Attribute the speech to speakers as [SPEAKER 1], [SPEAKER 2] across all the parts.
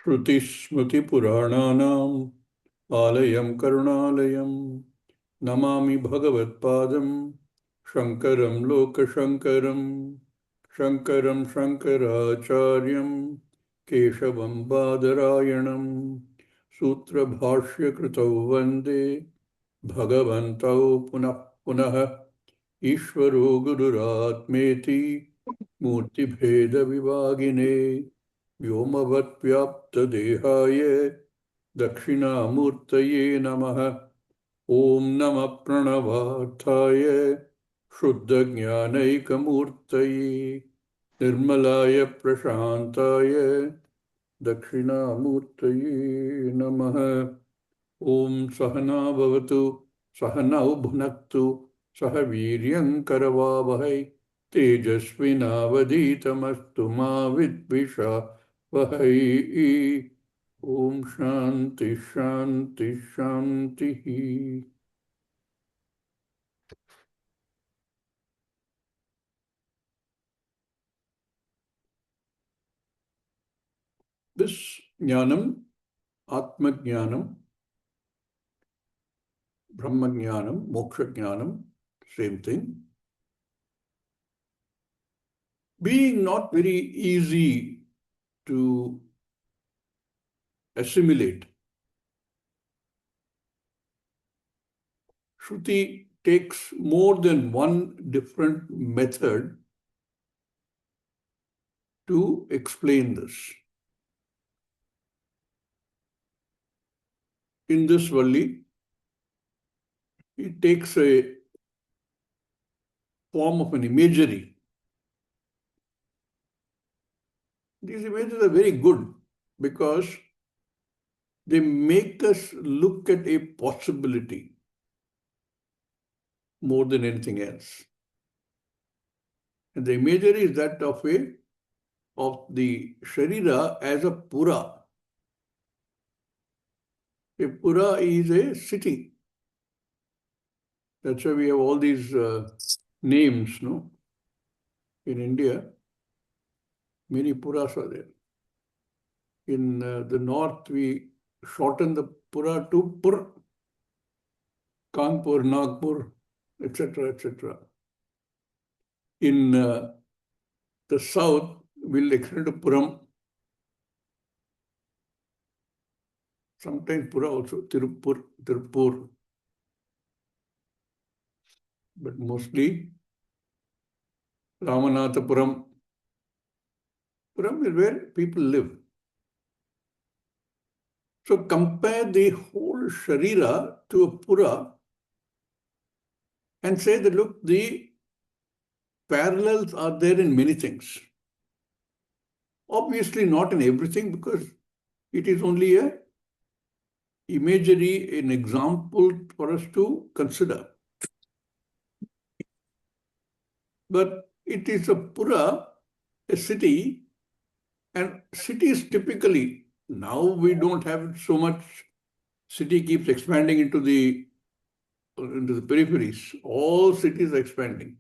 [SPEAKER 1] श्रुतिस्मृतिपुराणानाम् आलयं करुणालयं नमामि भगवत्पादं शङ्करं लोकशङ्करं शङ्करं शङ्कराचार्यं केशवं बादरायणं सूत्रभाष्यकृतौ वन्दे भगवन्तौ पुनः पुनः ईश्वरो गुरुरात्मेति मूर्तिभेदविभागिने व्योमवद्व्याप्तदेहाय दक्षिणामूर्तये नमः। ॐ नमः प्रणवार्थाय शुद्धज्ञानैकमूर्तये निर्मलाय प्रशान्ताय दक्षिणामूर्तये नमः। ॐ सहना भवतु सहनौ भुनक्तु सह वीर्यं करवावहै तेजस्विनावधीतमस्तु मा विद्विषावहै। ॐ शान्ति शान्ति शान्तिः। This jnanam, atma jnanam, brahma jnanam, moksha jnanam, same thing, being not very easy to assimilate. Shruti takes more than one different method to explain this. In this Valli, it takes a form of an imagery. These images are very good because they make us look at a possibility more than anything else. And the imagery is that of the Sharira as a Pura. A Pura is a city. That's why we have all these names, no? In India, many Puras are there. In the north, we shorten the Pura to Pur, Kanpur, Nagpur, etc., etc. In the south, we'll extend to Puram. Sometimes Pura also, Tirupur. But mostly Ramanathapuram. Puram is where people live. So compare the whole Sharira to a Pura and say that, look, the parallels are there in many things. Obviously not in everything, because it is only a imagery, an example for us to consider. But it is a Pura, a city, and cities typically, now we don't have so much, city keeps expanding into the peripheries. All cities are expanding.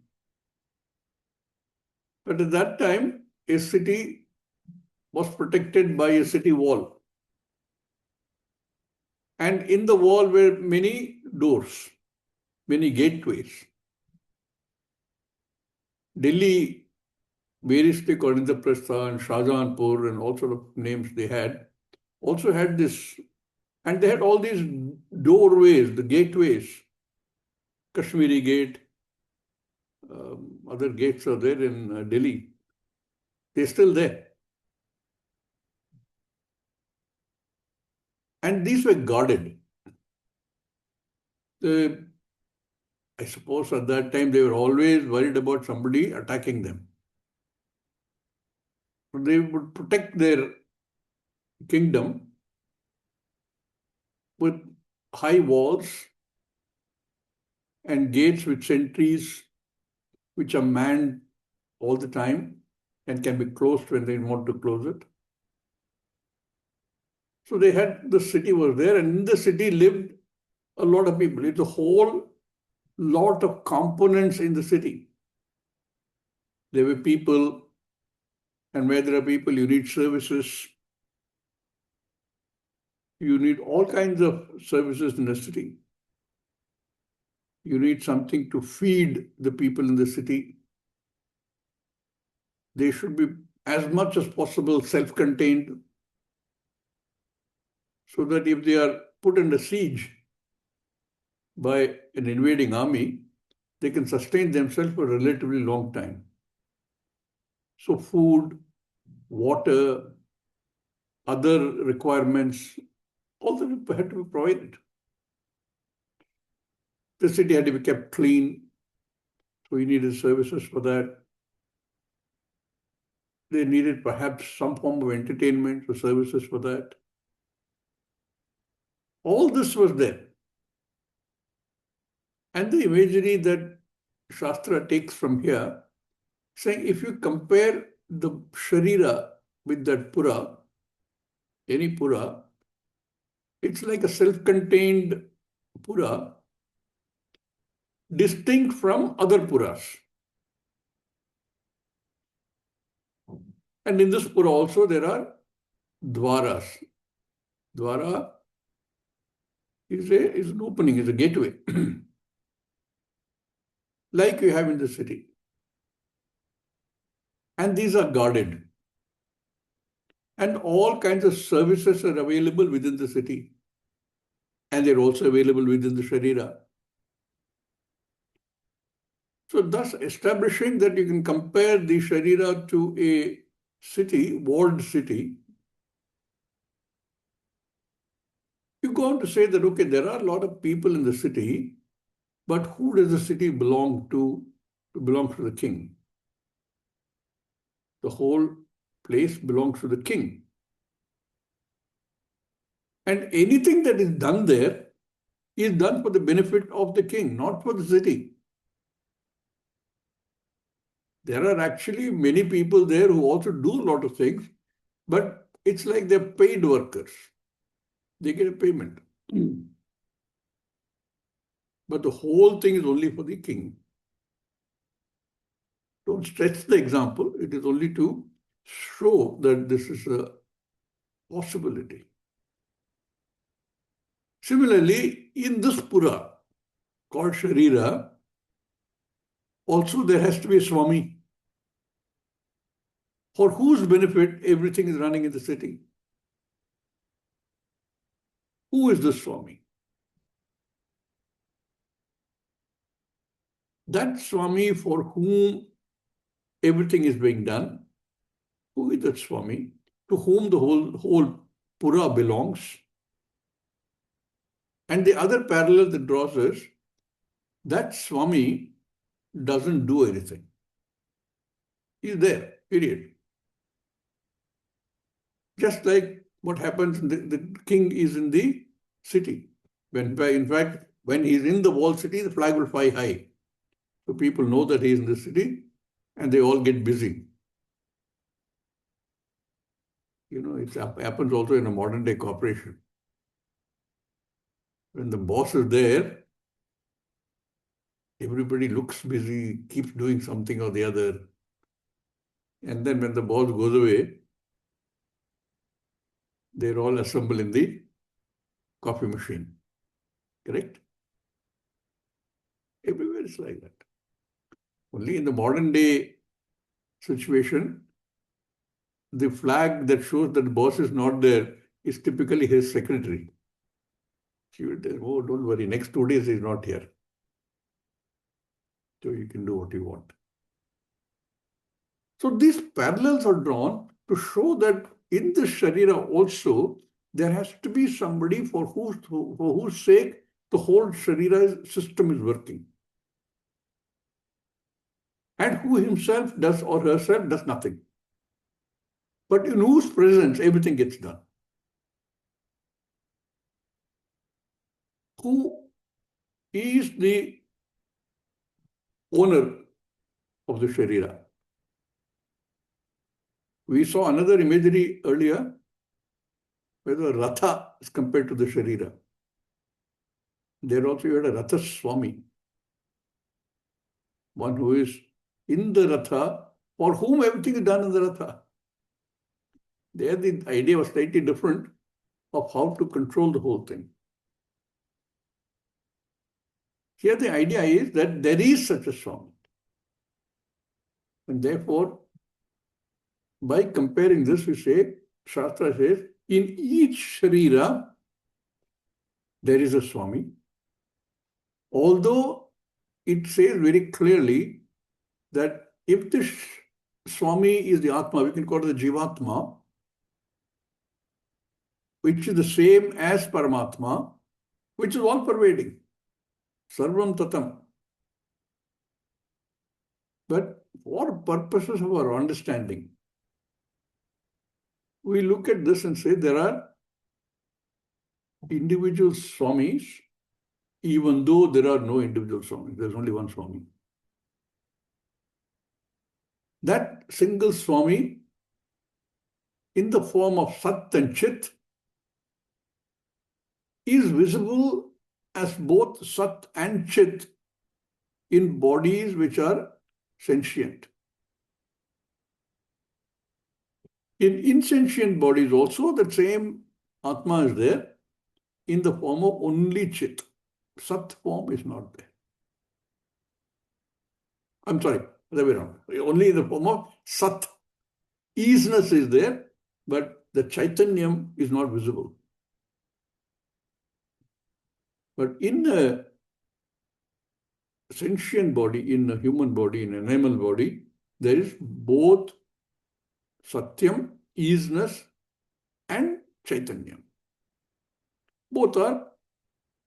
[SPEAKER 1] But at that time, a city was protected by a city wall. And in the wall were many doors, many gateways. Delhi, variously called Indraprastha and Shahjahanpur and all sort of names they had, also had this, and they had all these doorways, the gateways, Kashmiri Gate, other gates are there in Delhi. They're still there. And these were guarded. I suppose at that time they were always worried about somebody attacking them. But they would protect their kingdom with high walls and gates with sentries which are manned all the time and can be closed when they want to close it. So they had, the city was there, and in the city lived a lot of people. It's a whole lot of components in the city. There were people, and where there are people, you need services. You need all kinds of services in the city. You need something to feed the people in the city. They should be as much as possible self-contained, so that if they are put under siege by an invading army, they can sustain themselves for a relatively long time. So food, water, other requirements, all of them had to be provided. The city had to be kept clean, so we needed services for that. They needed perhaps some form of entertainment or services for that. All this was there. And the imagery that Shastra takes from here, saying if you compare the Sharira with that Pura, any Pura, it's like a self-contained Pura, distinct from other Puras. And in this Pura also there are Dwaras. Dwara is an opening, is a gateway, like you have in the city. And these are guarded. And all kinds of services are available within the city. And they're also available within the Sharira. So thus establishing that you can compare the Sharira to a city, walled city, you go on to say that, okay, there are a lot of people in the city, but who does the city belong to? It belongs to the king. The whole place belongs to the king. And anything that is done there is done for the benefit of the king, not for the city. There are actually many people there who also do a lot of things, but it's like they're paid workers. They get a payment. But the whole thing is only for the king. Don't stretch the example. It is only to show that this is a possibility. Similarly, in this Pura called Sharira, also there has to be a Swami, for whose benefit everything is running in the city. Who is this Swami? That Swami for whom everything is being done, who is that Swami? To whom the whole Pura belongs. And the other parallel that draws is that Swami doesn't do anything. He's there, period. Just like what happens, the king is in the city. In fact, when he's in the walled city, the flag will fly high. So people know that he's in the city and they all get busy. You know, it happens also in a modern day corporation. When the boss is there, everybody looks busy, keeps doing something or the other. And then when the boss goes away, they're all assembled in the coffee machine. Correct? Everywhere it's like that. Only in the modern day situation, the flag that shows that the boss is not there is typically his secretary. She will tell, oh, don't worry, next 2 days he's not here. So you can do what you want. So these parallels are drawn to show that in the Sharira also, there has to be somebody for whose sake the whole Sharira system is working. And who himself does or herself does nothing. But in whose presence everything gets done. Who is the owner of the Sharira? We saw another imagery earlier where the Ratha is compared to the Sharira. There also you had a Ratha Swami, one who is in the Ratha, for whom everything is done in the Ratha. There the idea was slightly different. of how to control the whole thing. Here the idea is that there is such a Swami. And therefore, by comparing this, we say, Shastra says, in each Sharira, there is a Swami. Although it says very clearly that if the Swami is the Atma, we can call it the Jivatma, which is the same as Paramatma, which is all pervading. Sarvam Tatam. But for purposes of our understanding, we look at this and say there are individual Swamis, even though there are no individual Swamis. There's only one Swami. That single Swami, in the form of Sat and Chit, is visible as both Sat and Chit in bodies which are sentient. In insentient bodies also, the same Atma is there in the form of only Chit. Sat form is not there. I'm sorry, the way around. Only in the form of Sat. Easiness is there, but the Chaitanyam is not visible. But in a sentient body, in a human body, in an animal body, there is both Satyam, easiness, and Chaitanyam. Both are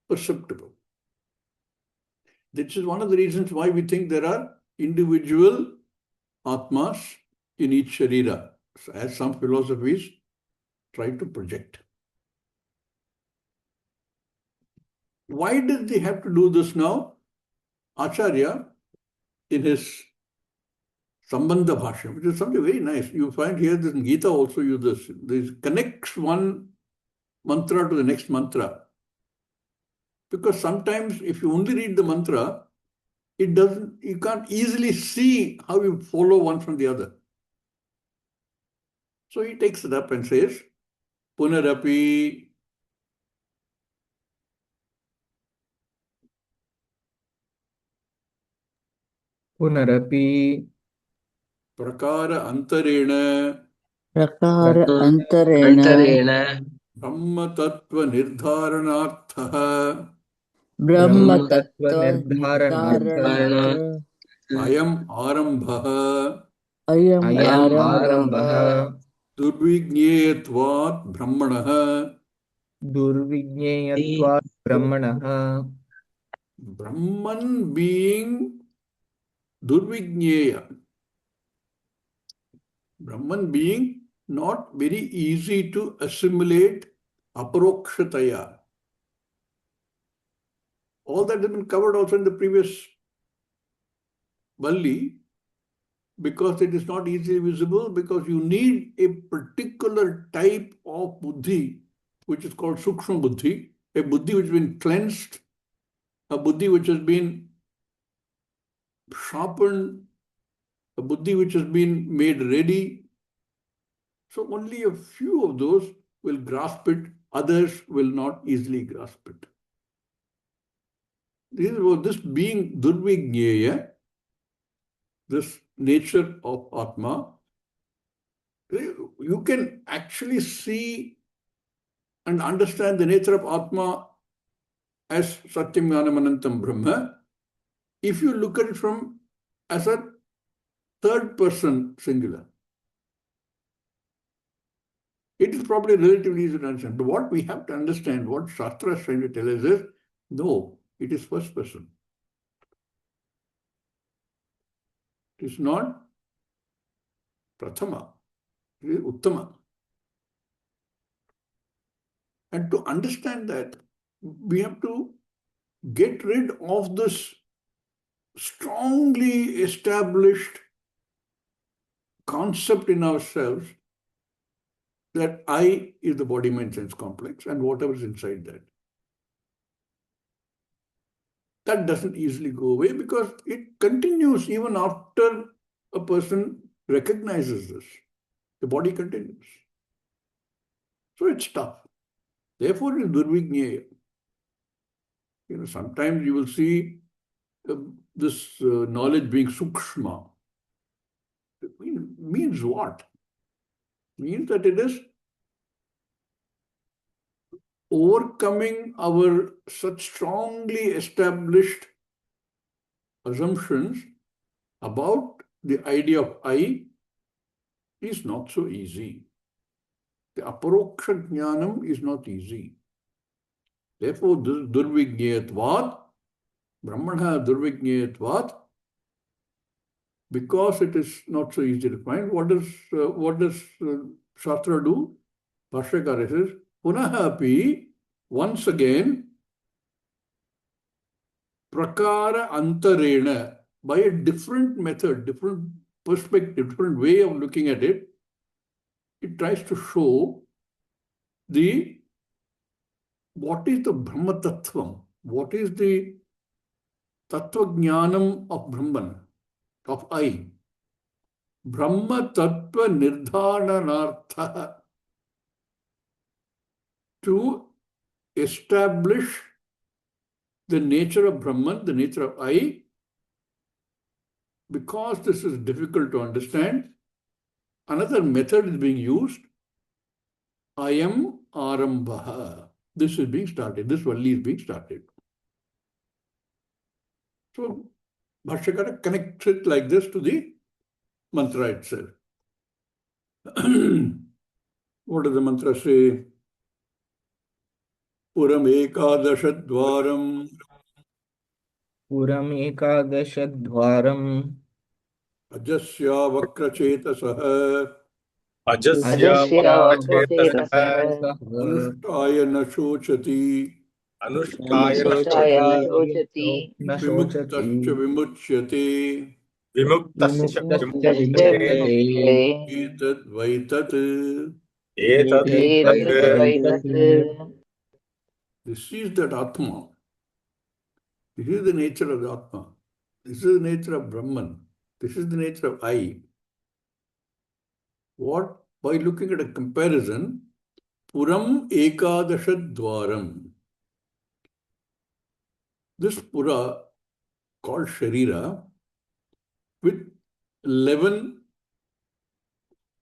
[SPEAKER 1] perceptible. This is one of the reasons why we think there are individual Atmas in each Sharira, as some philosophies try to project. Why did they have to do this now? Acharya, in his Sambandha Bhashya, which is something very nice. You find here this in Gita also use this. This connects one mantra to the next mantra. Because sometimes if you only read the mantra, you can't easily see how you follow one from the other. So he takes it up and says, Punarapi
[SPEAKER 2] Punarapi
[SPEAKER 1] Prakara Antarena
[SPEAKER 3] Prakara Antarena
[SPEAKER 1] Brahma Tattva Nirdharanartha
[SPEAKER 3] Brahma
[SPEAKER 2] Tattva
[SPEAKER 3] Tattva
[SPEAKER 2] Nirdharanartha
[SPEAKER 3] Nirdharanartha
[SPEAKER 1] Ayam Arambha
[SPEAKER 3] Ayam
[SPEAKER 2] Ayam
[SPEAKER 3] Arambha
[SPEAKER 2] Arambha
[SPEAKER 1] Durvigneyatvat Brahmanaha
[SPEAKER 2] Durvigneyatva Brahmanaha.
[SPEAKER 1] Brahman being Durvigneya. Brahman being not very easy to assimilate aparokshataya. All that has been covered also in the previous Valli, because it is not easily visible, because you need a particular type of buddhi, which is called sukshma buddhi, a buddhi which has been cleansed, a buddhi which has been sharpened, a buddhi which has been made ready. So only a few of those will grasp it, others will not easily grasp it. This being Durvigneya, this nature of Atma, you can actually see and understand the nature of Atma as Satyam Jnanam Anantam Brahma if you look at it from as a third person singular. It is probably relatively easy to understand. But what we have to understand, what Shastra is trying to tell us is, no, it is first person. It is not Prathama, it is Uttama. And to understand that, we have to get rid of this strongly established concept in ourselves that I is the body, mind, sense complex and whatever is inside that. That doesn't easily go away because it continues even after a person recognizes this. The body continues. So it's tough. Therefore, it is Durvigneya. Sometimes you will see this knowledge being sukshma. It means what? Means that it is overcoming our such strongly established assumptions about the idea of I is not so easy. The aparoksha jnanam is not easy. Therefore, this durvigneyatvat, brahmana durvigneyatvat, because it is not so easy to find, what does Shastra do? Bhashyakara says, punaha api, once again, prakara antarena, by a different method, different perspective, different way of looking at it, it tries to show what is the Brahma Tattvam, what is the Tattva Jnanam of Brahman, of I. Brahma Tattva Nirdhananartha, to establish the nature of Brahman, the nature of I. Because this is difficult to understand, another method is being used. Ayam Arambha. This is being started. This Valli is being started. So, Bhashyakara connects it like this to the mantra itself. What does the mantra say? Puram ekadashadvaram
[SPEAKER 2] पुरमेकादशद्वारम्
[SPEAKER 1] ajasya vakrachetasah
[SPEAKER 4] अजस्य
[SPEAKER 3] अजस्य
[SPEAKER 4] वक्रचेतसः
[SPEAKER 3] वक्रचेतसः
[SPEAKER 1] anushtaya na shochati
[SPEAKER 4] अनुष्ठाय न
[SPEAKER 3] अनुष्ठाय न
[SPEAKER 4] शोचति
[SPEAKER 3] शोचति
[SPEAKER 2] न शोचति
[SPEAKER 1] vimuktascha vimuchyate
[SPEAKER 4] विमुक्तस्य
[SPEAKER 2] विमुक्तस्य
[SPEAKER 3] विमुक्तस्य
[SPEAKER 4] विमुच्यते
[SPEAKER 2] विमुच्यते
[SPEAKER 3] विमुच्यते
[SPEAKER 1] etad vaitat.
[SPEAKER 4] एतद्
[SPEAKER 3] एतद्
[SPEAKER 4] वैतत्
[SPEAKER 3] वैतत्.
[SPEAKER 1] This is that Atma. This is the nature of the Atma. This is the nature of Brahman. This is the nature of I. What? By looking at a comparison, Puram Ekadashadvaram. This Pura, called Sharira, with 11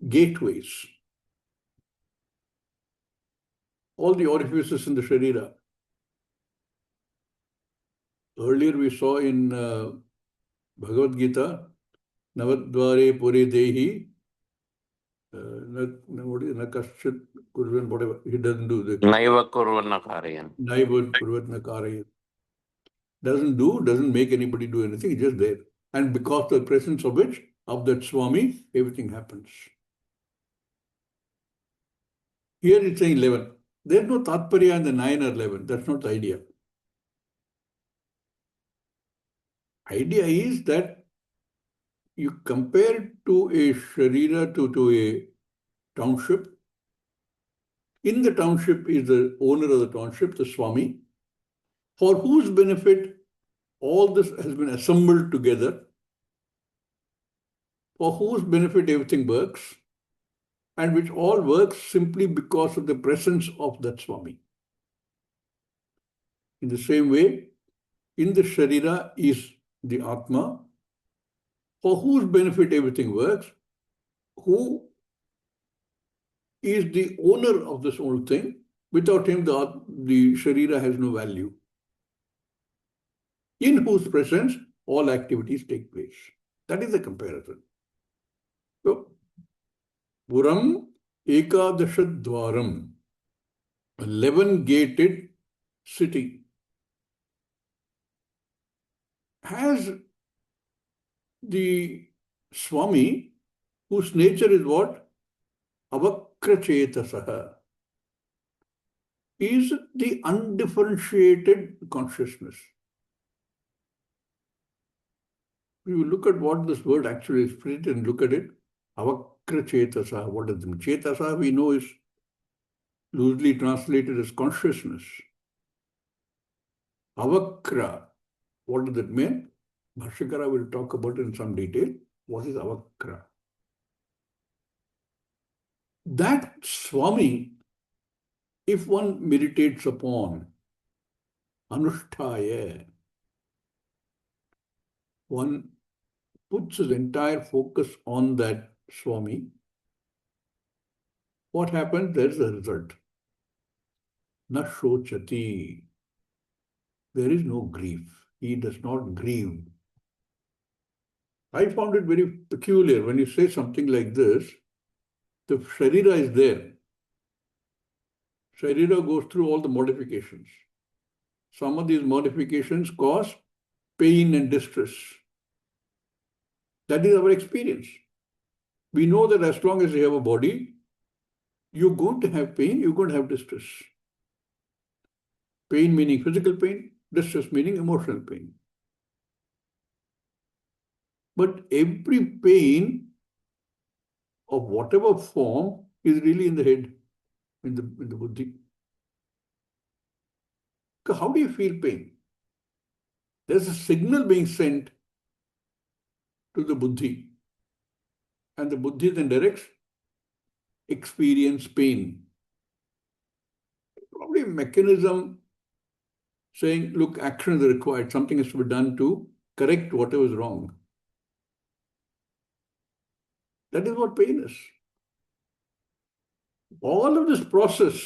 [SPEAKER 1] gateways. All the orifices in the Sharira. Earlier we saw in Bhagavad Gita, Navadvare Pure Dehi, Nakaschit Kurvan, whatever. He doesn't do the
[SPEAKER 5] Naiva kurvana karayan.
[SPEAKER 1] Naivad Kurvatna Karaya. Doesn't make anybody do anything, it's just there. And because of the presence of which, of that Swami, everything happens. Here it's saying 11. There's no Tatparya in the 9 or 11. That's not the idea. Idea is that you compare it to a Sharira, to a township. In the township is the owner of the township, the Swami, for whose benefit all this has been assembled together, for whose benefit everything works, and which all works simply because of the presence of that Swami. In the same way, in the Sharira is the Atma, for whose benefit everything works, who is the owner of this whole thing. Without him, the Sharira has no value. In whose presence all activities take place. That is the comparison. So, Puram Ekadashadvaram, 11-gated city, has the Swami, whose nature is what? Avakrachetasah, is the undifferentiated consciousness. We will look at what this word actually is printed and look at it. Avakrachetasah, what does it mean? Chetasah we know is loosely translated as consciousness. Avakra, what does it mean? Bhashyakara will talk about it in some detail. What is avakra? That Swami if one meditates upon Anushtaya, one puts his entire focus on that Swami, what happens? There is a result. Na shochati. There is no grief. He does not grieve. I found it very peculiar when you say something like this. The Sharira is there. Sharira goes through all the modifications. Some of these modifications cause pain and distress. That is our experience. We know that as long as you have a body, you're going to have pain, you're going to have distress. Pain meaning physical pain, distress meaning emotional pain. But every pain of whatever form is really in the head, in the buddhi. How do you feel pain? There's a signal being sent to the buddhi, and the buddhi then directs experience pain. Probably a mechanism saying, look, action is required, something has to be done to correct whatever is wrong. That is what pain is. All of this process,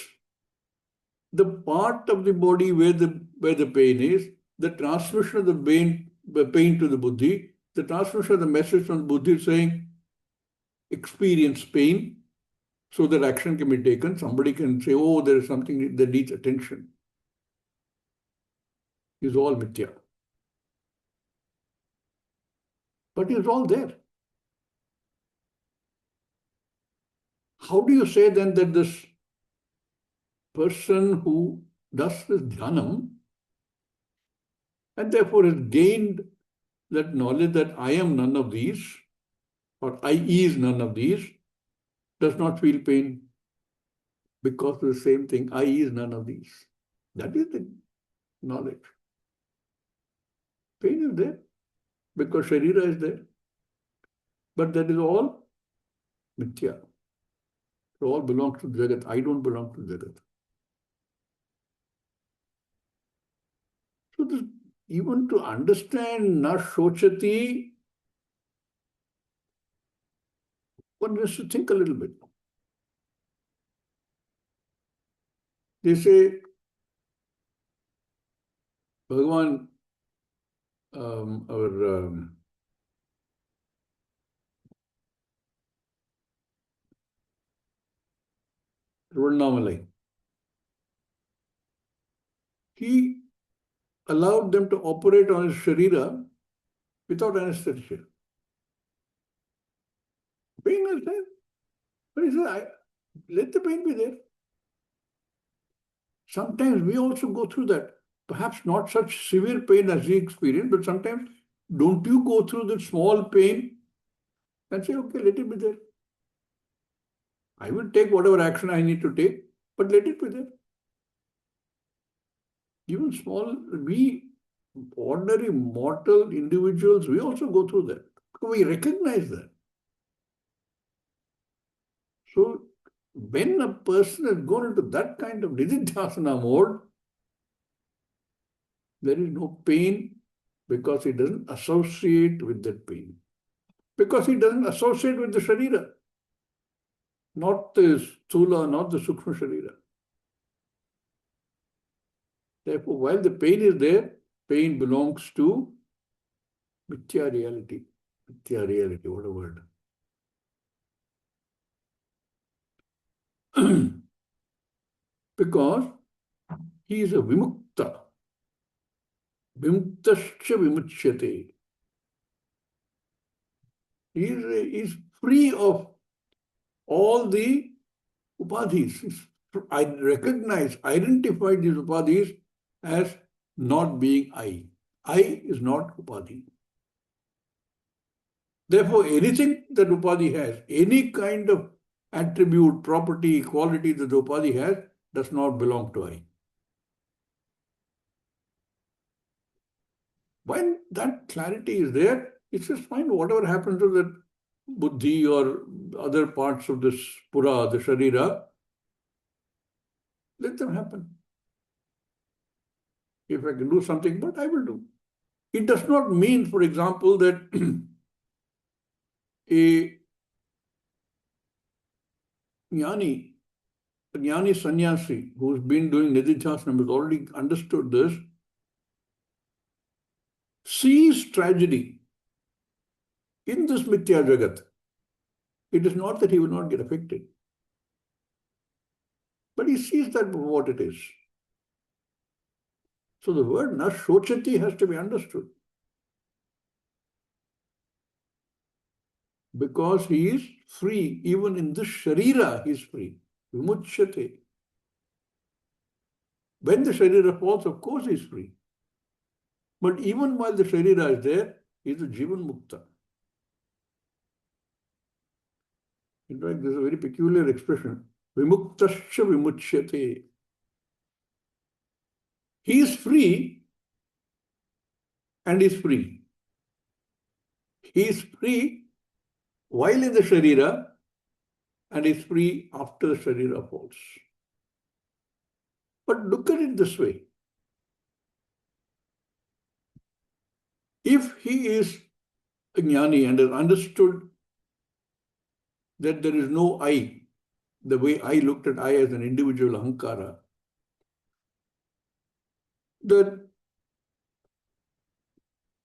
[SPEAKER 1] the part of the body where the pain is, the transmission of the pain to the buddhi, the transmission of the message from the buddhi saying, experience pain so that action can be taken. Somebody can say, oh, there is something that needs attention. It's all mithya. But it's all there. How do you say then that this person who does this dhyanam and therefore has gained that knowledge that I am none of these, or I is none of these, does not feel pain because of the same thing, I is none of these. That is the knowledge. Pain is there because Sharira is there. But that is all mithya. It all belongs to Jagat. I don't belong to Jagat. So this, even to understand na shochati, one has to think a little bit. They say, Bhagavan, our Runamalai, he allowed them to operate on his Sharira without anesthesia. Pain is there. But he said, let the pain be there. Sometimes we also go through that. Perhaps not such severe pain as he experienced, but sometimes don't you go through the small pain and say, okay, let it be there. I will take whatever action I need to take, but let it be there. Even small, we ordinary mortal individuals, we also go through that. We recognize that. So when a person has gone into that kind of nididhyasana mode, there is no pain because he doesn't associate with that pain. Because he doesn't associate with the Sharira. Not the Sthula, not the Sukshma Sharira. Therefore, while the pain is there, pain belongs to mithya reality. Mithya reality, what a word. Because he is a vimukta. Vimuktascha vimuchyate. He is free of all the upadhis. I recognize, identify these upadhis as not being I. I is not upadhi. Therefore, anything that upadhi has, any kind of attribute, property, quality that the upadhi has, does not belong to I. When that clarity is there, it's just fine. Whatever happens to the buddhi or other parts of this pura, the sharira, Let them happen. If I can do something, but I will do. It does not mean, for example, that a jnani sannyasi who's been doing nididhyasana has already understood this, sees tragedy in this mithya jagat. It is not that he will not get affected, but he sees that for what it is. So the word nashochati has to be understood. Because he is free, even in this sharira, he is free. Vimuchyate. When the sharira falls, of course he is free. But even while the sharira is there, he is a jivan mukta. In fact, this is a very peculiar expression. Vimuktascha vimuchyate. He is free and is free. He is free while in the sharira and is free after the sharira falls. But look at it this way. If he is a jnani and has understood that there is no I, the way I looked at I as an individual ahankara, then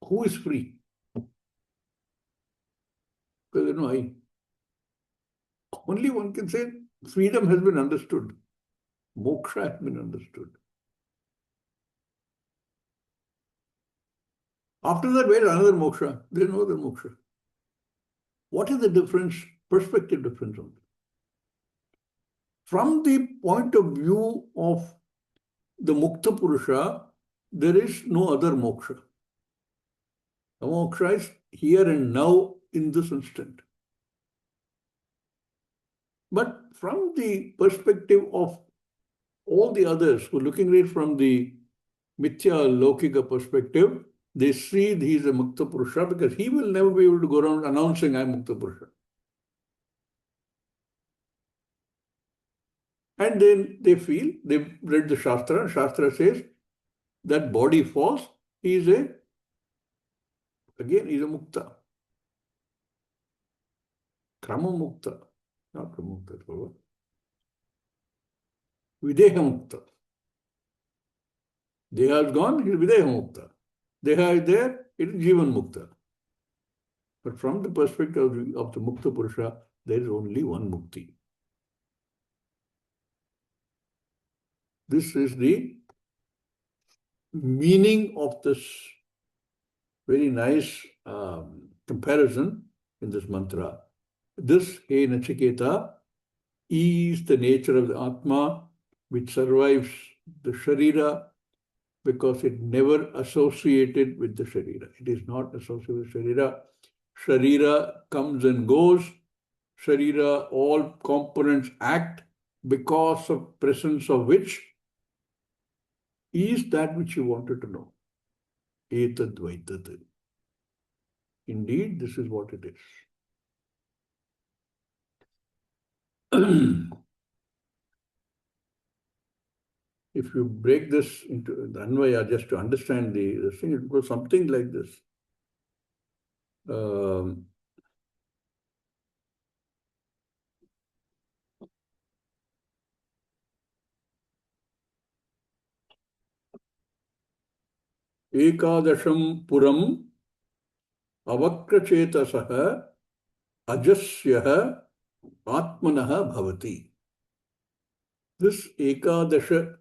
[SPEAKER 1] who is free? Because there is no I. Only one can say freedom has been understood. Moksha has been understood. After that, where is another moksha? There is no other moksha. What is the difference? Perspective difference only. From the point of view of the Mukta Purusha, there is no other moksha. The moksha is here and now in this instant. But from the perspective of all the others who are looking at it from the Mithya Laukika perspective, they see he is a Mukta Purusha because he will never be able to go around announcing I am Mukta Purusha. And then they feel, they've read the Shastra, Shastra says that body falls, he is a Mukta. Krama Mukta, not Mukta, Videha Mukta. Deha is gone, he is Videha Mukta. Deha is there, it is Jivan Mukta. But from the perspective of the Mukta Purusha, there is only one Mukti. This is the meaning of this very nice comparison in this mantra. This, He Nachiketa, is the nature of the Atma which survives the Sharira because it never associated with the Sharira. It is not associated with Sharira. Sharira comes and goes. Sharira, all components act because of presence of which is that which you wanted to know. Etadvaitat. Indeed, this is what it is. If you break this into the Anvaya just to understand the thing, it goes something like this. Ekadasham puram avakrachetasah ajasyah atmanaha bhavati. This Ekadasha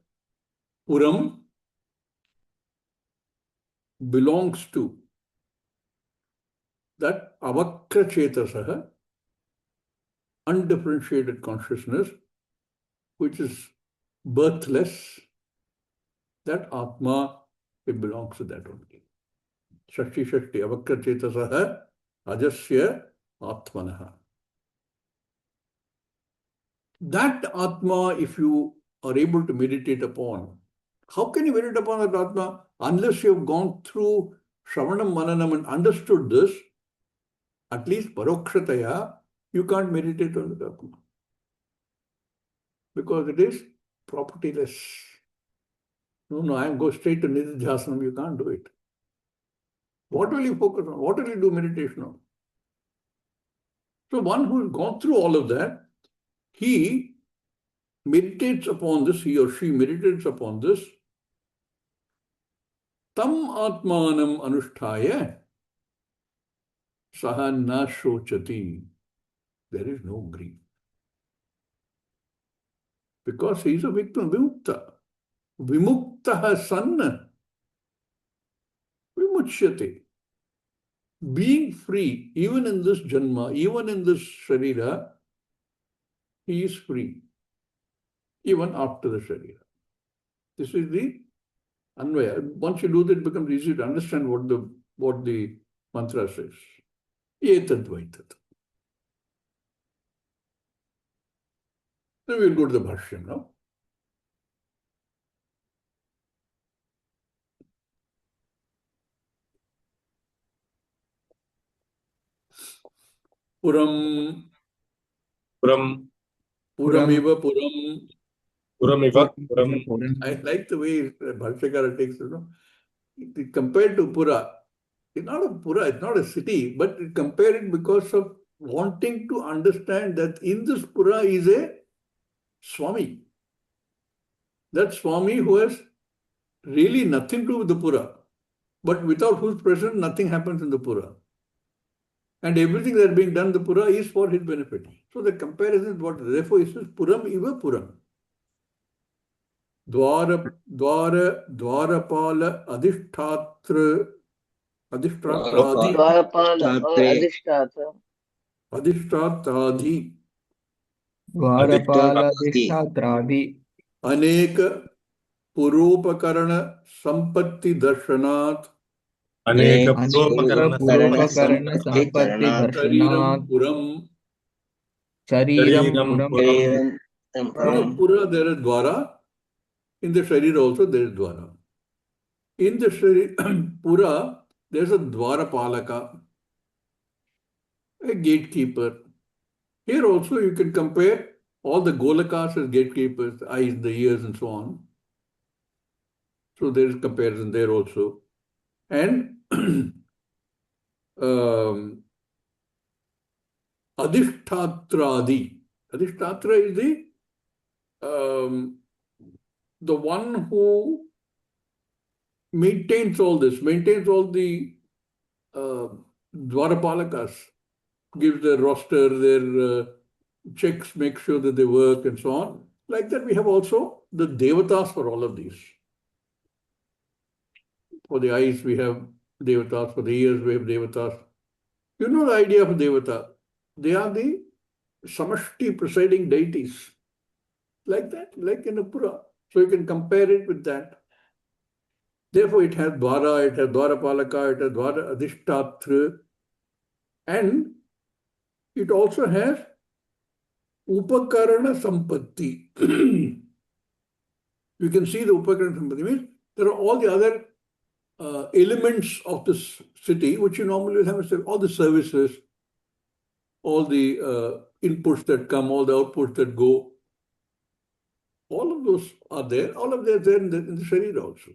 [SPEAKER 1] Puram belongs to that avakrachetasah, undifferentiated consciousness, which is birthless. That Atma, it belongs to that only. Shakti Shakti avakrachetasah ajasya atmanaha. That Atma, if you are able to meditate upon, how can you meditate upon that Atma unless you have gone through Shravanam Mananam and understood this? At least Parokshataya, you can't meditate on the Atma. Because it is propertyless. No, I am go straight to Nididhyasanam. You can't do it. What will you focus on? What will you do meditation on? So one who has gone through all of that, he meditates upon this, he or she meditates upon this. Tam atmanam anusthaya saha na shochati. There is no grief. Because he is a victim, vimukta. Vimuktaha sanna. Vimuchyate. Being free, even in this janma, even in this sharira, he is free. Even after the sharira. This is the Anvaya. Once you do that, it becomes easy to understand what the mantra says. Etadvaitat. So we'll go to the Bhashyam now. Puram, Puramiva Puram. I like the way Bhashyakara takes it. Compared to Pura, it's not a Pura, it's not a city, but compare it because of wanting to understand that in this Pura is a Swami. That Swami who has really nothing to do with the Pura, but without whose presence nothing happens in the Pura. And everything that is being done in the Pura is for his benefit. So the comparison is what, therefore he says Puram iva Puram. Dwarapala Adhishtatradi
[SPEAKER 3] Dwarapala or Adhishtatra.
[SPEAKER 1] Adhishtatradi
[SPEAKER 2] Dwarapala
[SPEAKER 1] Aneka Puropakarana Sampatti Darshanat
[SPEAKER 4] Aneka
[SPEAKER 2] Purvakarana Sampatti
[SPEAKER 1] Shariram
[SPEAKER 2] Darshanat
[SPEAKER 1] Puram.
[SPEAKER 2] Shariram Puram.
[SPEAKER 1] In Pura there is Dwara. In the Sharira also there is Dwara. In the Pura there is a Dwara Palaka, a gatekeeper. Here also you can compare all the Golakas as gatekeepers, the eyes, the ears and so on. So there is comparison there also. And Adhishtatradi. Adhishtatra is the one who maintains all this, maintains all the Dwarapalakas, gives their roster, their checks, make sure that they work and so on. Like that we have also the Devatas for all of these. For the eyes we have Devatas, for the ears we have Devatas. You know the idea of a Devata. They are the Samashti presiding deities. Like that, like in a Pura. So you can compare it with that. Therefore, it has Dwara, it has Dwarapalaka, it has Dwara Adhishtatra, and it also has Upakarana Sampatti. You can see the Upakarana Sampatti means there are all the other elements of this city which you normally have, all the services, all the inputs that come, all the outputs that go. All of those are there. All of them are there in the Sharira also.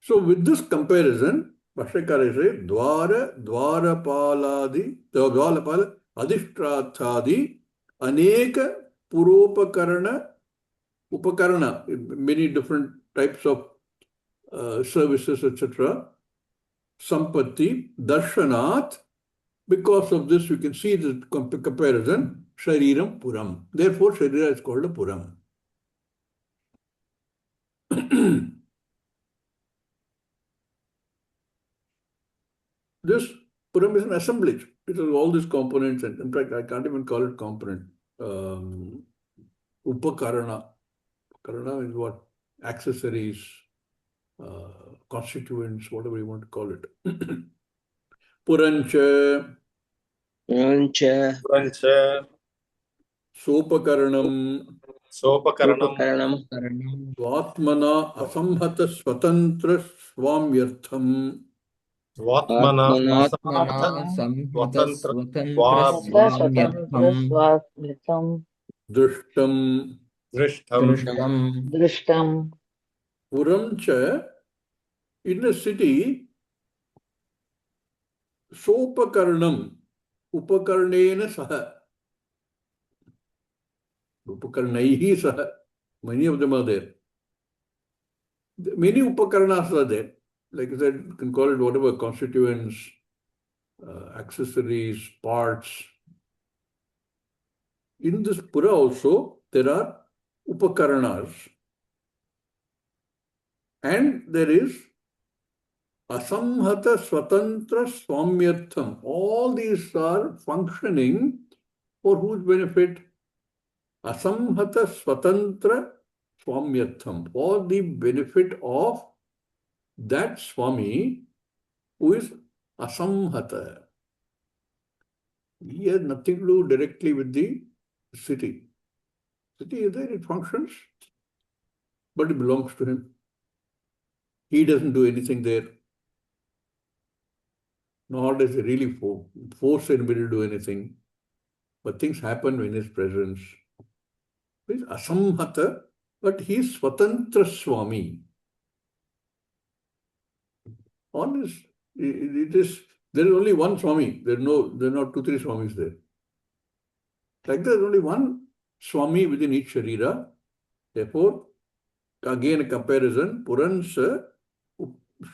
[SPEAKER 1] So with this comparison, Bhashyakara says, Dwarapala Adhishtrathadi Aneka Upakarana, many different types of services, etc. Sampatti, Darshanat. Because of this, you can see the comparison, Shariram Puram. Therefore, Sharira is called a Puram. This Puram is an assemblage. It has all these components, and in fact, I can't even call it component. Upakarana. Upakarana is what? Accessories, constituents, whatever you want to call it. Purancha. Sopakaranam. Svatmana asamhata swatantra swamyartham.
[SPEAKER 2] Atmana samhata swatantra swamyartham
[SPEAKER 3] Swamyartham.
[SPEAKER 1] Drishtam
[SPEAKER 4] Drishtam.
[SPEAKER 2] Drishtam.
[SPEAKER 3] Drishtam.
[SPEAKER 1] Puram cha, in a city, Sopakarnam, Upakarnena saha, Upakarnaihi saha. Many of them are there. Many Upakarnas are there. Like I said, you can call it whatever, constituents, accessories, parts. In this Pura also, there are Upakarnas. And there is Asamhata Swatantra Swamyartham. All these are functioning for whose benefit? Asamhata Swatantra Swamyartham. For the benefit of that Swami who is Asamhata. He has nothing to do directly with the city. City is there, it functions, but it belongs to him. He doesn't do anything there. Nor does he really force anybody to do anything. But things happen in his presence. He is Asamhata, but he is Swatantra Swami. Honest, it is, there is only one Swami. There are not 2, 3 Swamis there. Like there is only one Swami within each Sharira. Therefore, again a comparison, Puransa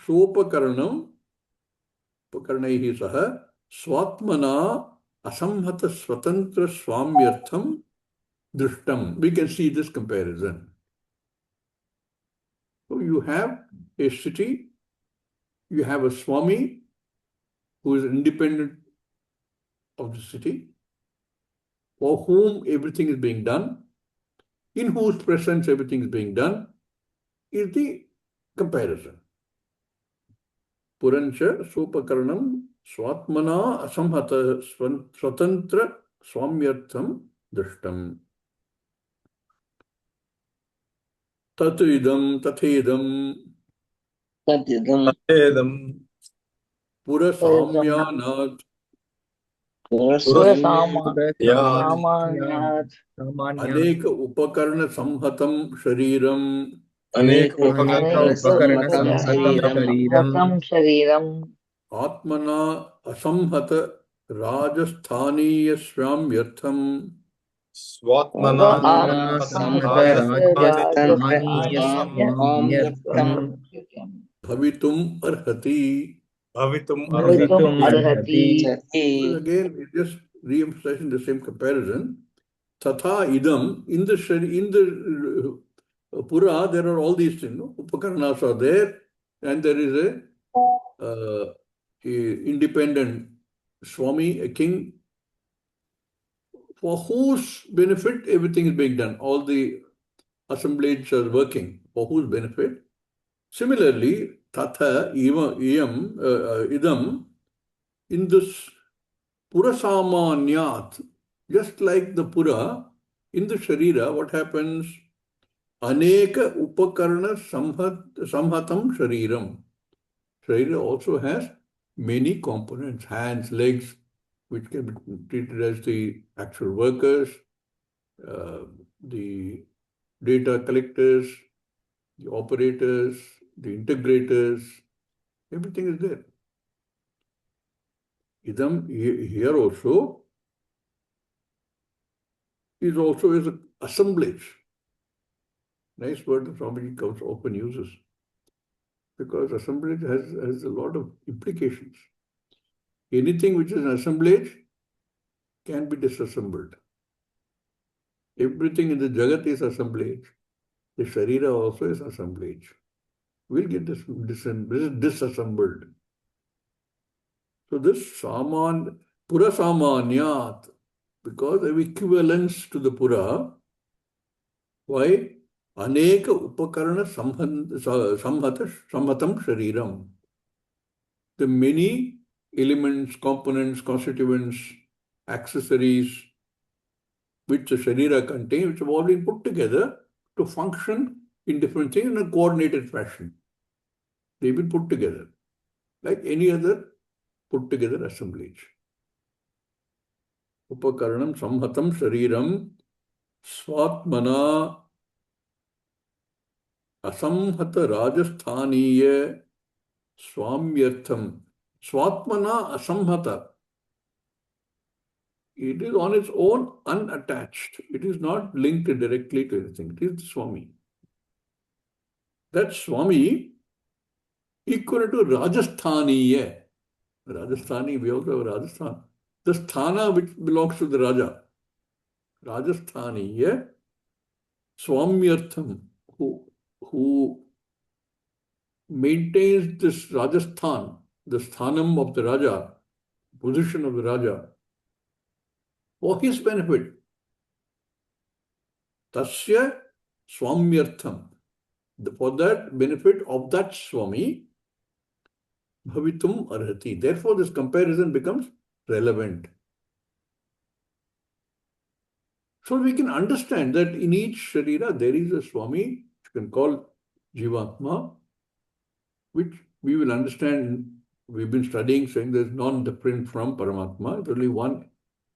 [SPEAKER 1] Sopakarnam Pakarnaihi Saha Swatmana Asamhata Swatantra Swamyartham Drishtam. We can see this comparison. So you have a city, you have a Swami who is independent of the city, for whom everything is being done, in whose presence everything is being done, is the comparison. Purancha Sopakarnam Swatmana Asamhata Swatantra Swamyartham Drishtam. Tatidam Tathedam
[SPEAKER 3] Tatyadam.
[SPEAKER 4] Edam.
[SPEAKER 1] Purasamyanat
[SPEAKER 3] Purasama.
[SPEAKER 4] Ya.
[SPEAKER 3] Samanyat.
[SPEAKER 1] Aneka Upakarna Samhatam Shariram
[SPEAKER 4] Anek
[SPEAKER 3] Aneka
[SPEAKER 2] Upakarana
[SPEAKER 3] Upakarana
[SPEAKER 2] samhatam shariram.
[SPEAKER 3] Samhatam Shariram.
[SPEAKER 1] Atmana Asamhata Rajasthaniya Swamyartham
[SPEAKER 3] Sava
[SPEAKER 4] Swatmana
[SPEAKER 2] Atmana samhata
[SPEAKER 3] Asamhata
[SPEAKER 2] rajasthaniya
[SPEAKER 3] Rajasthaniya
[SPEAKER 2] swamyartham
[SPEAKER 1] Bhavitum Arhati.
[SPEAKER 4] Bhavitum
[SPEAKER 3] Bhavitum
[SPEAKER 2] bhavitum
[SPEAKER 4] arhati.
[SPEAKER 3] Arhati.
[SPEAKER 2] arhati.
[SPEAKER 1] Again, it just re-emphasizing the same comparison. Tatha idam, in the Pura, there are all these things. No? Upakarnas are there, and there is a independent Swami, a king, for whose benefit everything is being done. All the assemblage are working for whose benefit. Similarly, tatha idam, in this Purasamanyat, just like the Pura, in the Sharira, what happens? Aneka Upakarna Samhatam Shariram. Sharira also has many components, hands, legs, which can be treated as the actual workers, the data collectors, the operators, the integrators, everything is there. Idam here also is also as an assemblage. Nice word that Swamiji often uses. Because assemblage has a lot of implications. Anything which is an assemblage can be disassembled. Everything in the Jagat is assemblage. The Sharira also is assemblage. We'll get this disassembled. So this Pura Samanyat, because of equivalence to the Pura, why? Aneka Upakarana Samhatam Shariram. The many elements, components, constituents, accessories which the Sharira contains, which have all been put together to function in different things in a coordinated fashion. They've been put together like any other put together assemblage. Upakaranam Samhatam Shariram Swatmana asamhata rajasthaniya swamyartham. Swatmana asamhata. It is on its own, unattached. It is not linked directly to anything. It is Swami. That Swami equal to Rajasthaniya. Rajasthani, we also have Rajasthan. The sthana which belongs to the Raja. Rajasthaniya Swamyartham, who maintains this Rajasthan, the sthanam of the Raja, position of the Raja, for his benefit. Tasya Swamyartham. For that benefit of that Swami, bhavitum arhati. Therefore, this comparison becomes relevant. So we can understand that in each Sharira there is a Swami, which you can call Jivatma, which we will understand. We've been studying, saying there's none different from Paramatma. It's only one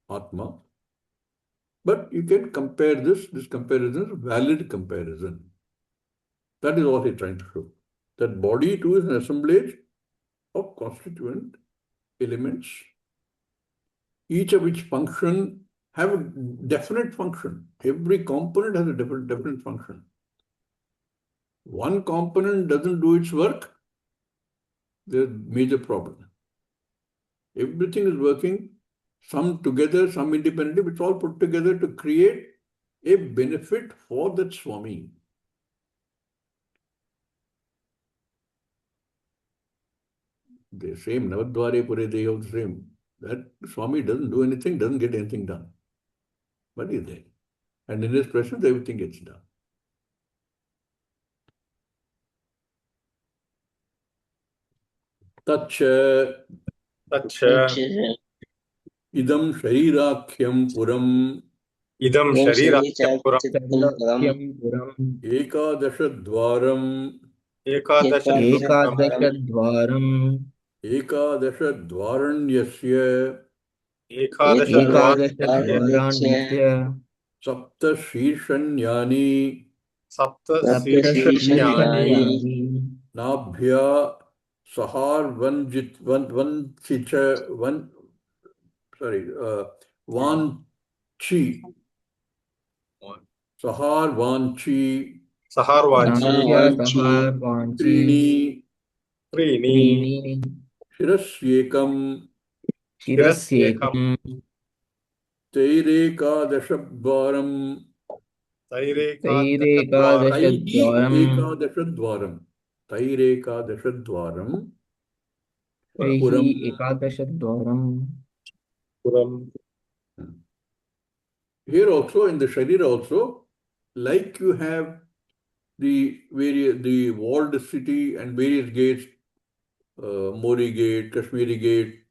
[SPEAKER 1] Atma. But you can compare this comparison is a valid comparison. That is what he's trying to show. That body too is an assemblage of constituent elements, each of which have a definite function. Every component has a definite function. One component doesn't do its work, there's a major problem. Everything is working, some together, some independently, but it's all put together to create a benefit for that Swami. The same, Navadware Pure Deha, the same. That Swami doesn't do anything, doesn't get anything done. But he's there. And in his presence, everything gets done. Tacha idam sharirākhyam puram
[SPEAKER 4] idam sharirākhyam puram
[SPEAKER 2] Sharirakhyam puram
[SPEAKER 1] ekadashadvaram
[SPEAKER 2] ekadashadvaram
[SPEAKER 1] ekadashadvaranyasya
[SPEAKER 2] ekadashadvaranyasya
[SPEAKER 1] sapta shirshanyani
[SPEAKER 2] saptashirshanyani
[SPEAKER 1] nabhya vanchi saharvanchi
[SPEAKER 2] nabhya saharvanchi
[SPEAKER 4] trini
[SPEAKER 1] shirasyekam
[SPEAKER 2] shirasyekam
[SPEAKER 1] tairekadashabvaram
[SPEAKER 2] tairekadashadvaram
[SPEAKER 1] tairekadashadvaram
[SPEAKER 2] taihi ekadashadvaram.
[SPEAKER 4] puram.
[SPEAKER 1] Here also, in the Sharira also, like you have the walled city and various gates, Mori gate, Kashmiri gate,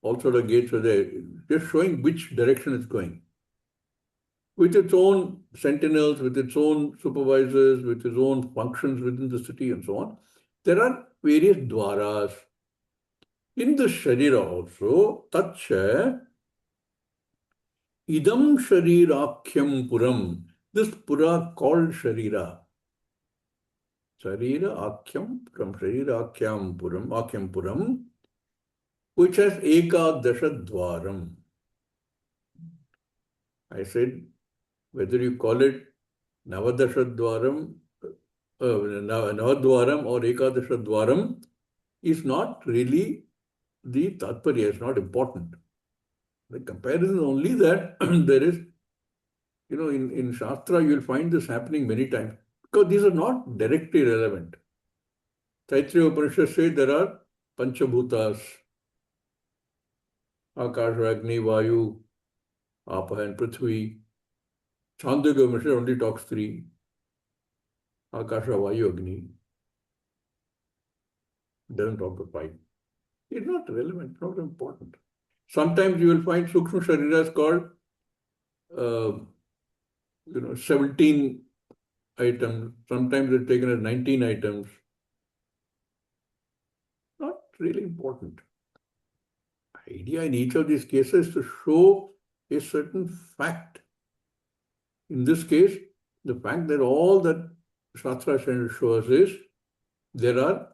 [SPEAKER 1] all sort of gates are there, just showing which direction it's going. With its own sentinels, with its own supervisors, with its own functions within the city and so on. There are various dwaras. In the Sharira also, tacha idam sharirākhyam puram. This pura called Sharira. Sharira Akhyam Puram, Sharira Akhyam Puram, which has Ekadasha Dwaram. I said, whether you call it Navadasha Dwaram, Navadwaram or Ekadasha Dwaram is not really the Tatparya, it's not important. The comparison is only that there is, in Shastra you will find this happening many times because these are not directly relevant. Taittiriya Upanishad says there are Panchabhutas, Akasha, Agni, Vayu, Apa and Prithvi. Chandogya Upanishad only talks three. Akasha, Vayu, Agni. Doesn't talk about five. It's not relevant, not important. Sometimes you will find Sukshma Shariras called 17 items. Sometimes they're taken as 19 items. Not really important. Idea in each of these cases is to show a certain fact. In this case, the fact that all that Shastra shows us is there are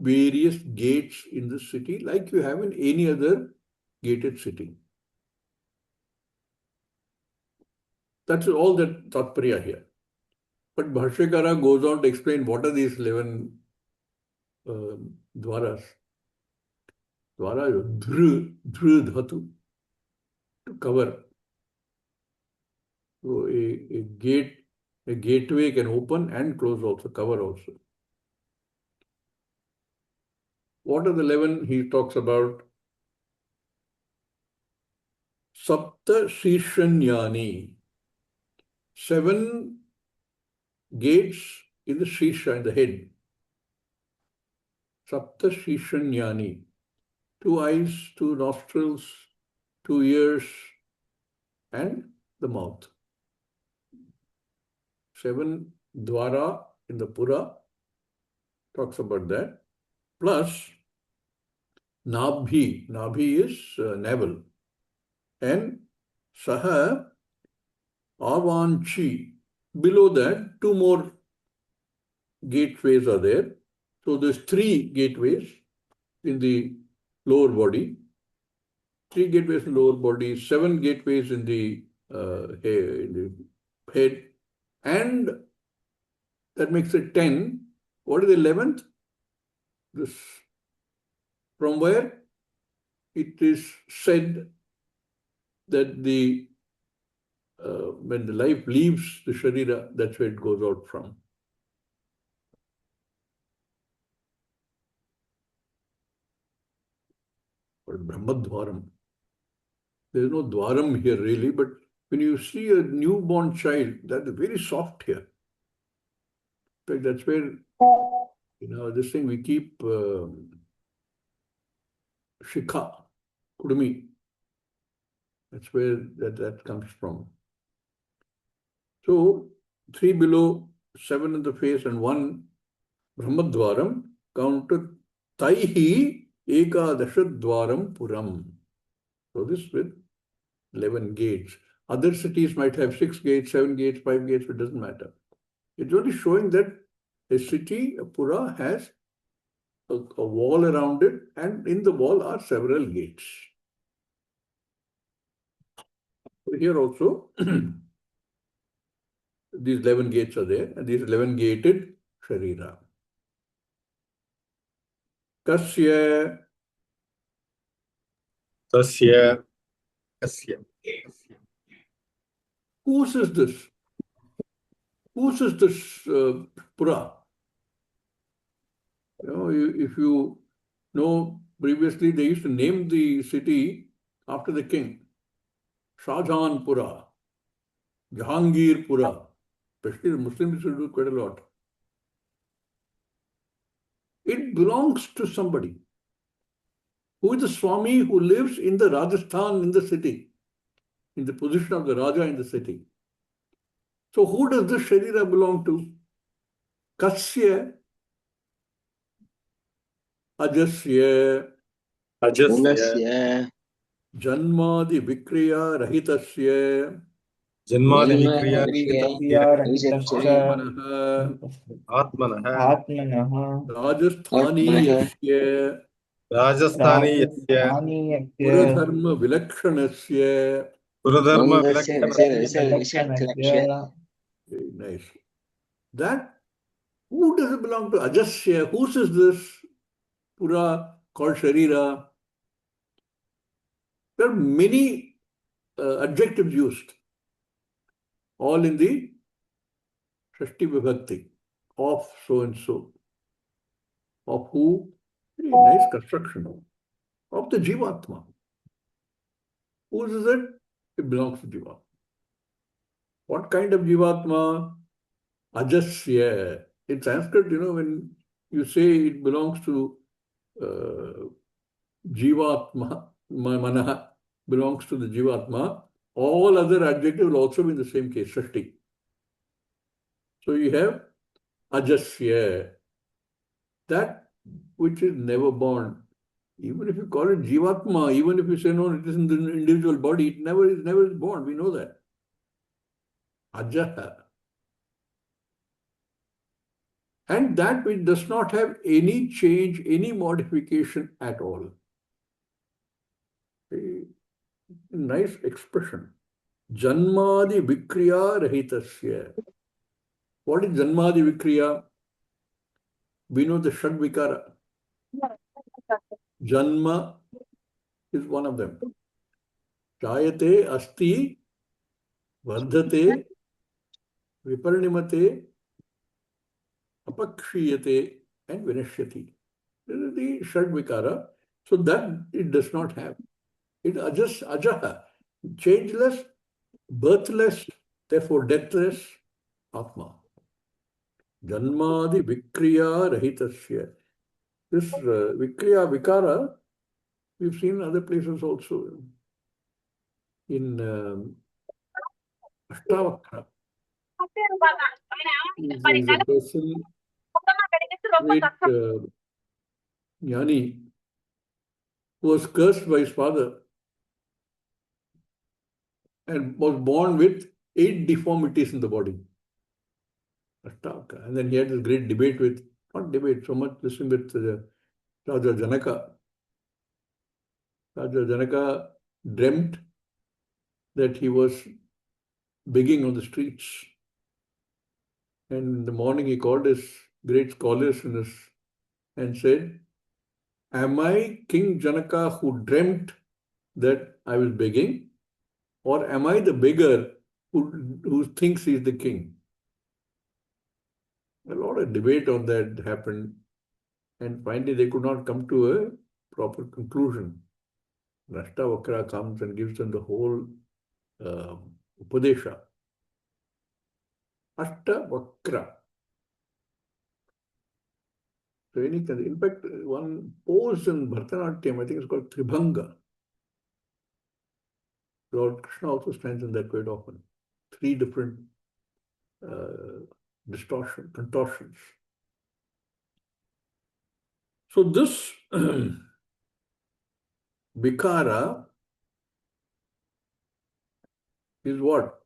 [SPEAKER 1] various gates in the city like you have in any other gated city. That's all that Tatparya here. But Bhashyakara goes on to explain what are these 11 dwaras. Dwara is dhru dhatu, to cover. So a gateway can open and close also, cover also. What are the 11? He talks about Sapta Shishanyani. 7 gates in the Shisha, in the head. Sapta Shishanyani. 2 eyes, 2 nostrils, 2 ears, and the mouth. 7 dwara in the Pura talks about that. Plus Nabhi. Nabhi is navel. And Saha Avanchi. Below that, 2 more gateways are there. So there's 3 gateways in the lower body. 3 gateways in the lower body, 7 gateways in the head, and that makes it 10. What is the 11th? This, from where it is said that when the life leaves the Sharira, that's where it goes out from. But Brahmadwaram. There is no dwaram here really, but when you see a newborn child, that's very soft here. In fact, that's where, this thing we keep shikha, kudumi. That's where that comes from. So, 3 below, 7 in the face, and 1 Brahmadwaram, counted Taihi Ekadashadwaram Puram. So, this with 11 gates. Other cities might have 6 gates, 7 gates, 5 gates, it doesn't matter. It's only showing that a city, a Pura, has a wall around it, and in the wall are several gates. So here also, these 11 gates are there, and these 11 gated Sharira. Kasya.
[SPEAKER 4] Tasya.
[SPEAKER 1] Whose is this? Whose is this Pura? If you know, previously they used to name the city after the king. Shahjahan Pura, Jahangir Pura. Especially the Muslims used to do quite a lot. It belongs to somebody. Who is the Swami who lives in the Rajasthan, in the city, in the position of the Raja in the city. So who does this Sharira belong to? Kasya Ajasya Janmadi Vikriya Rahitasya
[SPEAKER 4] Janmadi Vikriya Atmanaha
[SPEAKER 1] Rajasthaniyasya
[SPEAKER 4] Rajasthani
[SPEAKER 1] Puradharma Vilakshanasya.
[SPEAKER 4] Puradharma Vilakshana.
[SPEAKER 1] Very nice. That, who does it belong to? Ajasya. Whose is this Pura called Sharira? There are many adjectives used, all in the Shashti Vibhakti, of so and so. Of who? Very nice construction. Of the Jivatma. Whose is it? It belongs to Jivatma. What kind of Jivatma? Ajasya. In Sanskrit, when you say it belongs to Jivatma, Manaha belongs to the Jivatma, all other adjectives will also be in the same case, Shashti. So you have Ajasya, that which is never born. Even if you call it Jivatma, even if you say no, it is in the individual body, it never is born. We know that. Ajaha. and that which does not have any change, any modification at all. A nice expression. Janmadi Vikriya Rahitasya. What is Janmadi Vikriya? We know the Shad Vikara. Janma is one of them. Jayate, Asti, Vardhate, Viparnimate, Apakshiyate, and Vinashyati. This is the Shad Vikara. So that it does not have. It just ajaha, changeless, birthless, therefore deathless, Atma. Janmadi Vikriya Rahitasya. This Vikriya Vikara, we've seen other places also. In Ashtavakra, is a person, great Jnani, who was cursed by his father and was born with 8 deformities in the body. Ashtavakra. And then he had this great debate with, not debate so much, listening with Raja Janaka. Raja Janaka dreamt that he was begging on the streets. And in the morning he called his great scholars and said, am I King Janaka who dreamt that I was begging? Or am I the beggar who thinks he is the king? A lot of debate on that happened. And finally they could not come to a proper conclusion. Ashtavakra comes and gives them the whole Upadesha. Ashtavakra. So in fact, one pose in Bharatanatyam, I think it's called Tribhanga. Lord Krishna also stands in that quite often. 3 different contortions. So this Vikara is what?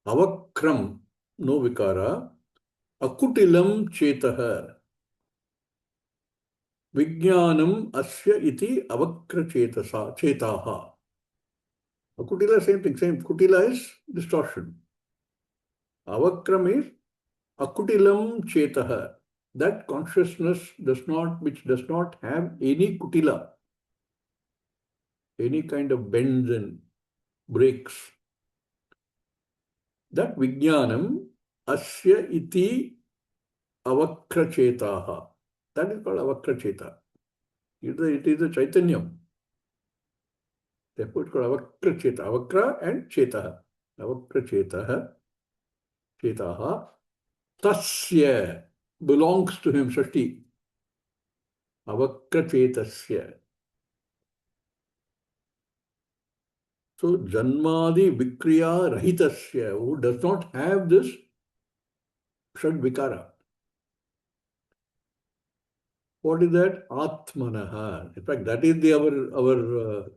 [SPEAKER 1] Avakram, no Vikara. Akutilam Chetaha. Vijnanam Asya iti Avakra Chetaha. Akutila, same thing, same. Kutila is distortion. Avakram is Akutilam Chetaha. That consciousness which does not have any kutila, any kind of bends and breaks. That Vijnanam Asya iti Avakra Chetaha. That is called Avakra Cheta. It is a Chaitanyam. Therefore, it's called Avakra Cheta. Avakra and Chetaha. Avakra Chetaha. Tasya belongs to him, Shashti. Avakra Chetasya. So, Janmadi Vikriya Rahitasya, who does not have this Shad Vikara. What is that? Atmanaha. In fact, that is our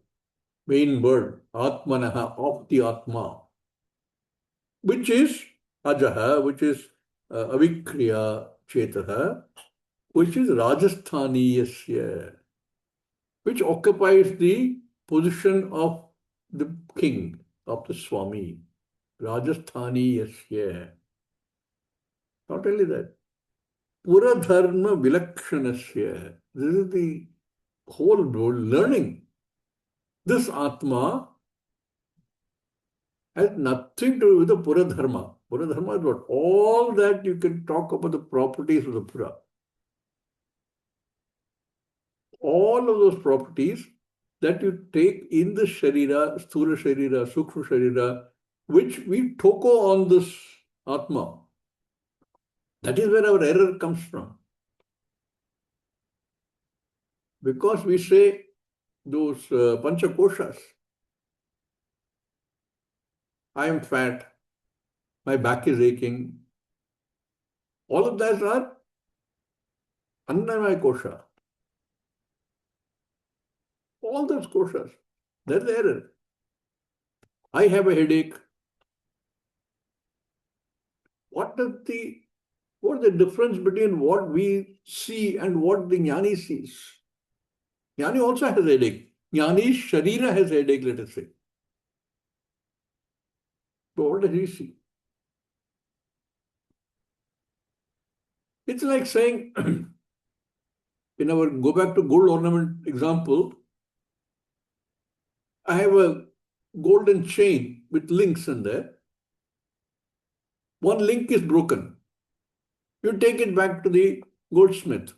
[SPEAKER 1] main word, Atmanaha, of the Atma, which is Ajaha, which is Avikriya Chetaha, which is Rajasthaniyasya, which occupies the position of the king, of the Swami. Rajasthaniyasya. Not only that, Puradharma Vilakshanasya. This is the whole world learning. This Atma has nothing to do with the Puradharma. Puradharma is what? All that you can talk about the properties of the Pura. All of those properties that you take in the Sharira, Sthula Sharira, Sukshma Sharira, which we toko on this Atma. That is where our error comes from. Because we say those Panchakoshas, I am fat, my back is aching. All of that are Annamaya Kosha. All those koshas, that's the error. I have a headache. What does the What is the difference between what we see and what the Jnani sees? Jnani also has headache. Jnani's Sharira has headache, let us say. But what does he see? It's like saying, go back to gold ornament example, I have a golden chain with links in there. One link is broken. You take it back to the goldsmith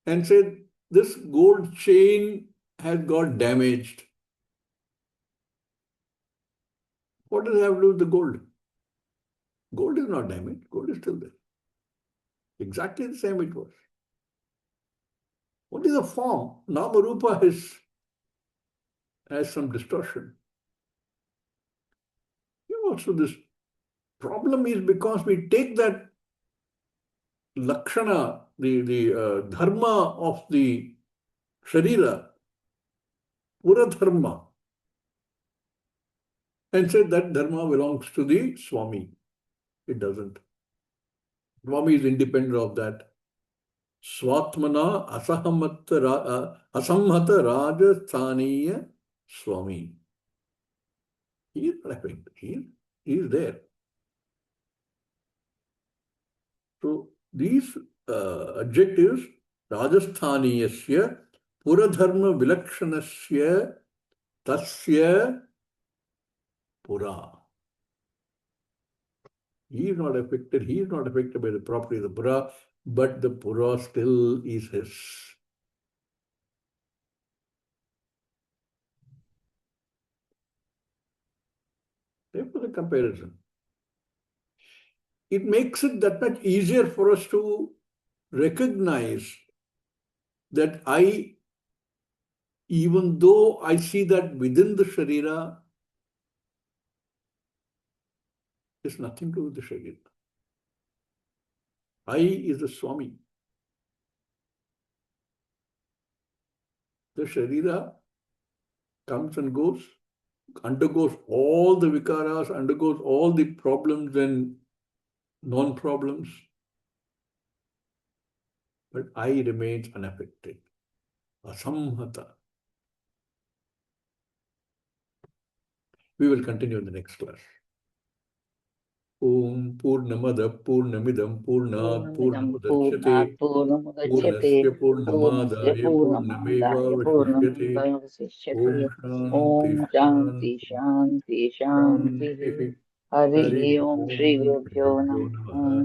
[SPEAKER 1] and say, this gold chain has got damaged. What does it have to do with the gold? Gold is not damaged. Gold is still there. Exactly the same it was. What is the form? Nama Rupa has some distortion. Also, this problem is because we take that lakshana, the dharma of the sharira, pura dharma, and say that dharma belongs to the Swami. It doesn't. Swami is independent of that. Swatmana asamhata rajasthaniya Swami. He is not affected. He is there. So these adjectives, Rajasthaniyasya, Puradharma Vilakshanasya, Tasya Pura. He is not affected. He is not affected by the property of the Pura, but the Pura still is his. Therefore, the comparison. It makes it that much easier for us to recognize that even though I see that within the Sharira, there's nothing to do with the Sharira. I is the Swami. The Sharira comes and goes, undergoes all the vikaras, undergoes all the problems and non-problems. But I remains unaffected. Asamhata. We will continue in the next class. Om Purnamada Purnamidam Purnat Purnamudachyate Purnasya Purnamadaya Purnameva Vasishyate Om Shanti Shanti
[SPEAKER 3] Shanti.
[SPEAKER 1] Shanti.
[SPEAKER 3] Hari
[SPEAKER 1] Hari
[SPEAKER 3] Om Shri
[SPEAKER 1] Om Shri
[SPEAKER 3] Gurubhyo
[SPEAKER 1] Gurubhyo
[SPEAKER 3] Namaha.
[SPEAKER 1] Namaha.